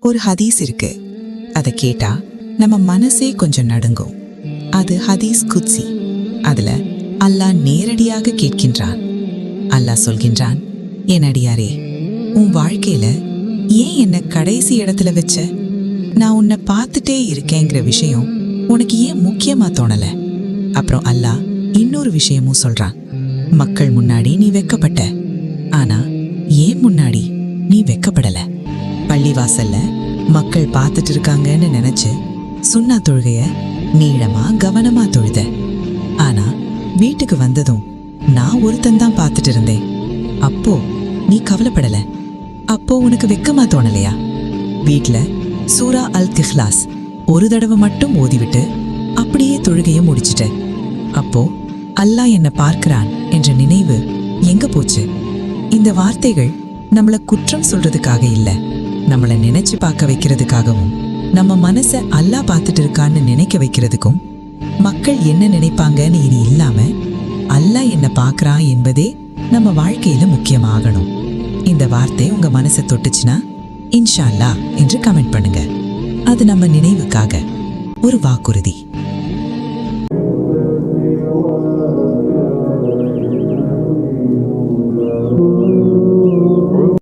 ஒரு ஹதீஸ் இருக்கு. அதை கேட்டா நம்ம மனசே கொஞ்சம் நடுங்கும். அது ஹதீஸ் குத்சி. அதுல அல்லாஹ் நேரடியாக கேட்கின்றான். அல்லாஹ் சொல்கின்றான், என் அடியாரே, உன் வாழ்க்கையில ஏன் என்ன கடைசி இடத்துல வச்ச? நான் உன்னை பார்த்துட்டே இருக்கேங்கிற விஷயம் உனக்கு ஏன் முக்கியமா தோணல? அப்புறம் அல்லாஹ் இன்னொரு விஷயமும் சொல்றான். மக்கள் முன்னாடி நீ வெக்கப்பட்ட, ஆனா ஏன் முன்னாடி நீ வெக்கப்படல? பள்ளிவாசல்ல மக்கள் பார்த்துட்டு இருக்காங்கன்னு நினைச்சு சுன்னா தொழுகைய நீளமா கவனமா தொழுத. ஆனா வீட்டுக்கு வந்ததும் நான் ஒருத்தன் பார்த்துட்டு இருந்தேன். அப்போ நீ கவலைப்படல. அப்போ உனக்கு வெக்கமா தோணலையா? வீட்ல சூரா அல் இஹ்லாஸ் ஒரு தடவை மட்டும் ஓதிவிட்டு அப்படியே தொழுகைய முடிச்சிட்ட. அப்போ அல்லாஹ் என்ன பார்க்கிறான் என்ற நினைவு எங்க போச்சு? இந்த வார்த்தைகள் நம்மள குற்றம் சொல்றதுக்காக இல்ல, நம்மள நினைச்சு பார்க்க வைக்கிறதுக்காகவும், நம்ம மனச அல்லாஹ் பார்த்துட்டு இருக்கான்னு நினைக்க வைக்கிறதுக்கும், மக்கள் என்ன நினைப்பாங்கன்னு இனி இல்லாம அல்லாஹ் என்ன பார்க்கறான் என்பதே நம்ம வாழ்க்கையில முக்கியமாகணும். இந்த வார்த்தை உங்க மனசை தொட்டுச்சுன்னா இன்ஷா அல்லாஹ் என்று கமெண்ட் பண்ணுங்க. அது நம்ம நினைவுக்காக ஒரு வாக்குறுதி.